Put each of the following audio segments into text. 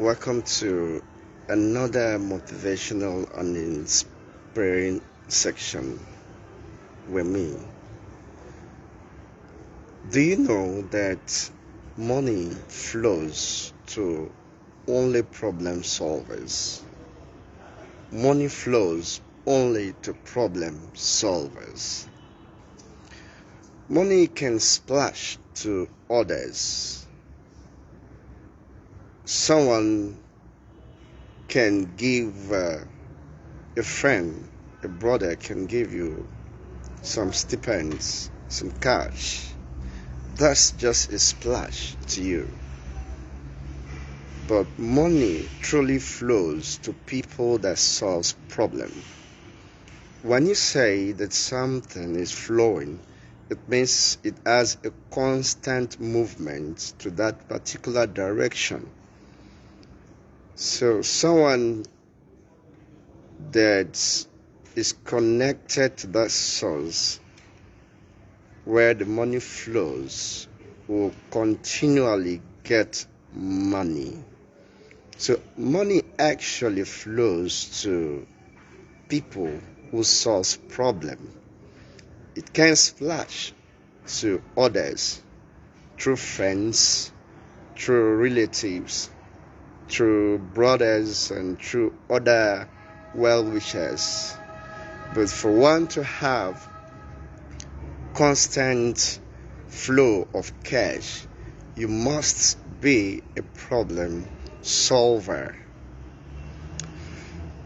Welcome to another motivational and inspiring section with me. Do you know that money flows to only problem solvers? Money flows only to problem solvers. Money can splash to others. Someone can give a friend, a brother can give you some stipends, some cash. That's just a splash to you. But money truly flows to people that solves problem. When you say that something is flowing, it means it has a constant movement to that particular direction. So someone that is connected to that source where the money flows will continually get money. So money actually flows to people who solve problem. It can splash to others through friends, through relatives, through brothers, and through other well-wishers. But for one to have constant flow of cash, you must be a problem solver.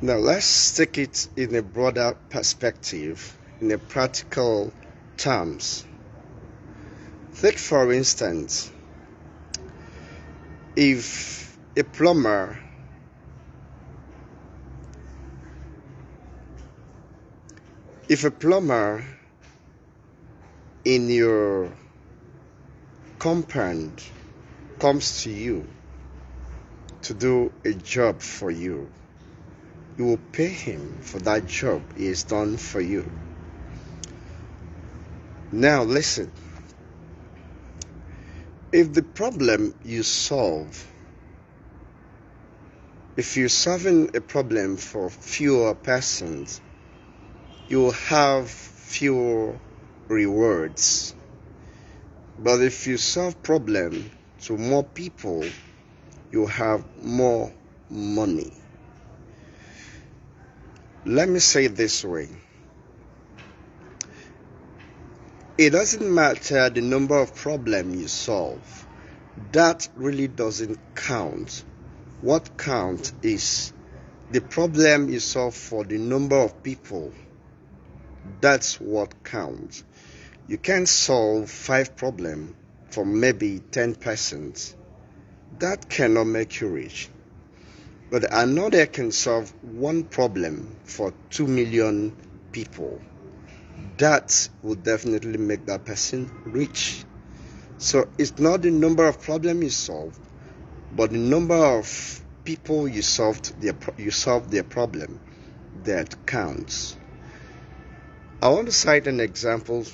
Now let's take it in a broader perspective, in a practical terms. Take for instance, if a plumber in your compound comes to you to do a job for you, you will pay him for that job he has done for you. Now listen, if the problem you solve, if you're solving a problem for fewer persons, you will have fewer rewards. But if you solve problem to more people, you have more money. Let me say it this way. It doesn't matter the number of problems you solve. That really doesn't count. What counts is the problem you solve for the number of people. That's what counts. You can solve 5 problems for maybe 10%. That cannot make you rich. But another can solve 1 problem for 2 million people. That will definitely make that person rich. So it's not the number of problems you solve, but the number of people you solved their problem that counts. I want to cite an example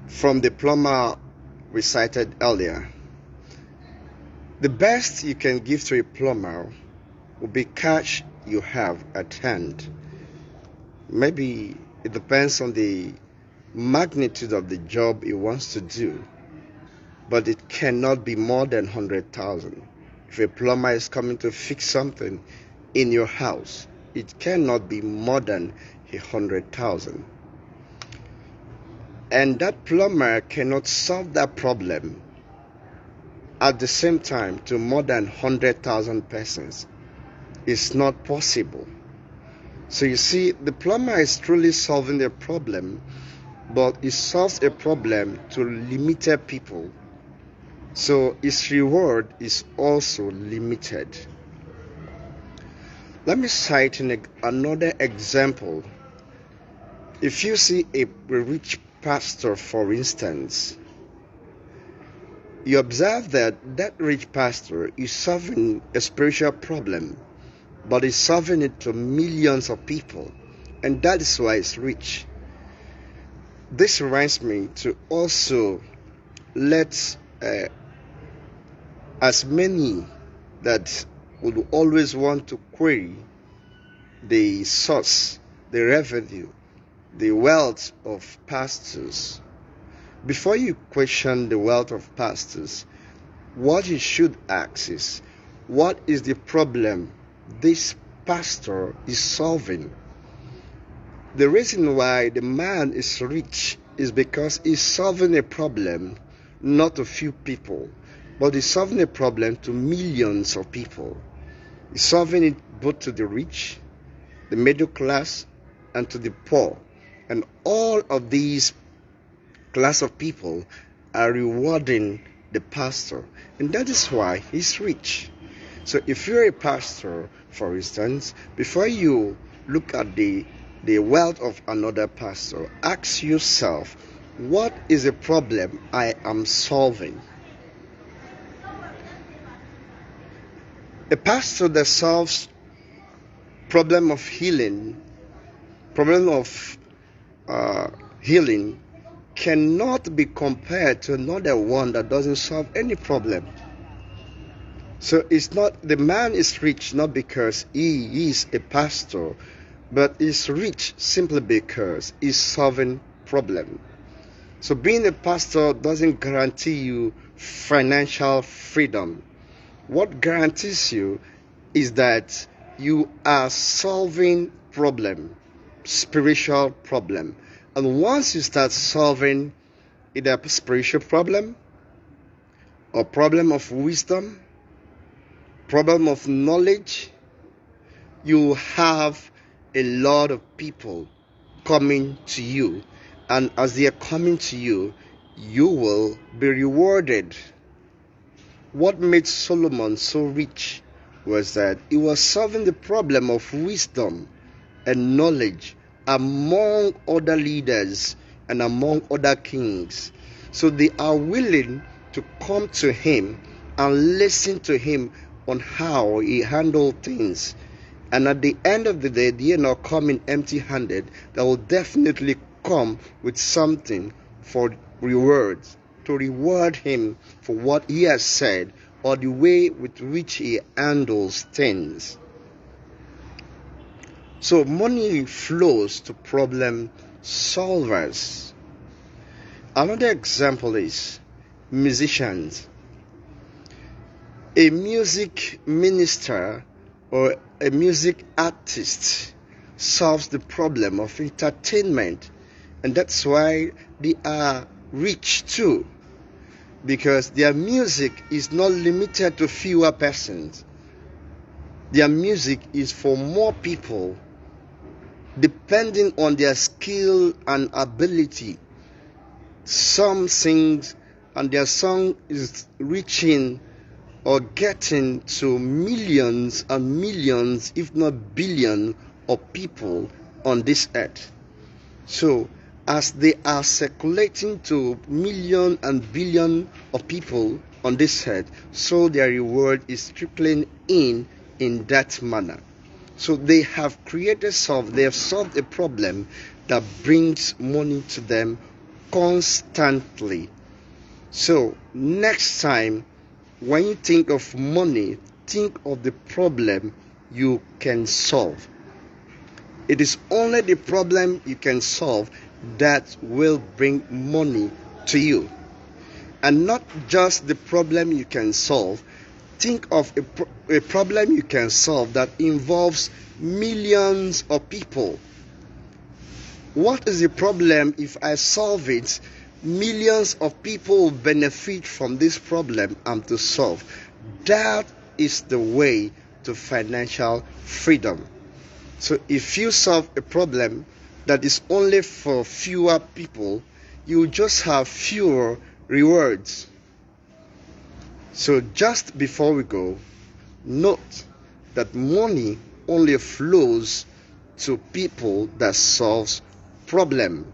from the plumber we cited earlier. The best you can give to a plumber will be cash you have at hand. Maybe it depends on the magnitude of the job he wants to do, but it cannot be more than 100,000. If a plumber is coming to fix something in your house, it cannot be more than 100,000. And that plumber cannot solve that problem at the same time to more than 100,000 persons. It's not possible. So you see, the plumber is truly solving a problem, but he solves a problem to limited people. So his reward is also limited. Let me cite another example. If you see a rich pastor, for instance, you observe that that rich pastor is solving a spiritual problem, but he's solving it to millions of people, and that is why he's rich. This reminds me to also let as many that would always want to query the source, the revenue, the wealth of pastors. Before you question the wealth of pastors, what you should ask is, what is the problem this pastor is solving? The reason why the man is rich is because he's solving a problem, not a few people, but he's solving a problem to millions of people. He's solving it both to the rich, the middle class, and to the poor. And all of these class of people are rewarding the pastor, and that is why he's rich. So if you're a pastor, for instance, before you look at the wealth of another pastor, ask yourself, what is the problem I am solving? A pastor that solves problem of healing cannot be compared to another one that doesn't solve any problem. So it's not, the man is rich not because he is a pastor, but he's rich simply because he's solving problem. So being a pastor doesn't guarantee you financial freedom. What guarantees you is that you are solving problem, spiritual problem. And once you start solving either a spiritual problem or problem of wisdom, problem of knowledge, you have a lot of people coming to you. And as they are coming to you, you will be rewarded. What made Solomon so rich was that he was solving the problem of wisdom and knowledge among other leaders and among other kings. So they are willing to come to him and listen to him on how he handled things. And at the end of the day, they are not coming empty-handed. They will definitely come with something for rewards, to reward him for what he has said or the way with which he handles things. So money flows to problem solvers. Another example is musicians. A music minister or a music artist solves the problem of entertainment, and that's why they are rich too, because their music is not limited to fewer persons. Their music is for more people, depending on their skill and ability. Some sing and their song is reaching or getting to millions and millions, if not billions, of people on this earth. So as they are circulating to millions and billions of people on this earth, so their reward is trickling in that manner. So they have they have solved a problem that brings money to them constantly. So next time when you think of money, think of the problem you can solve. It is only the problem you can solve that will bring money to you, and not just the problem you can solve. Think of a problem you can solve that involves millions of people. What is the problem? If I solve it, millions of people will benefit from this problem I'm to solve. That is the way to financial freedom. So if you solve a problem that is only for fewer people, you just have fewer rewards. So just before we go, note that money only flows to people that solves problem.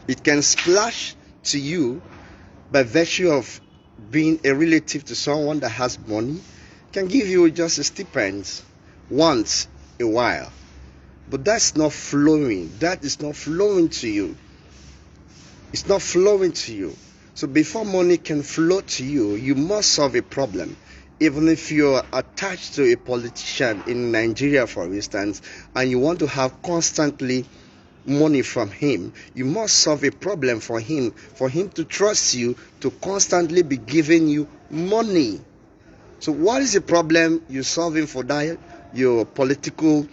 It can splash to you by virtue of being a relative to someone that has money, can give you just a stipend once a while. But that's not flowing. That is not flowing to you. It's not flowing to you. So before money can flow to you, you must solve a problem. Even if you're attached to a politician in Nigeria, for instance, and you want to have constantly money from him, you must solve a problem for him to trust you to constantly be giving you money. So what is the problem you're solving for that your political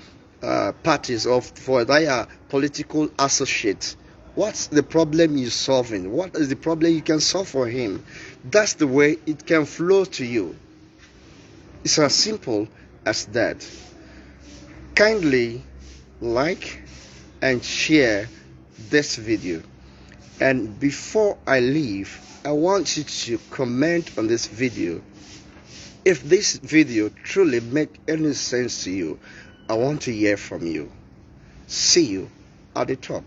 parties or for their political associates? What's the problem you're solving? What is the problem you can solve for him? That's the way it can flow to you. It's as simple as that. Kindly like and share this video. And before I leave, I want you to comment on this video. If this video truly make any sense to you, I want to hear from you. See you at the top.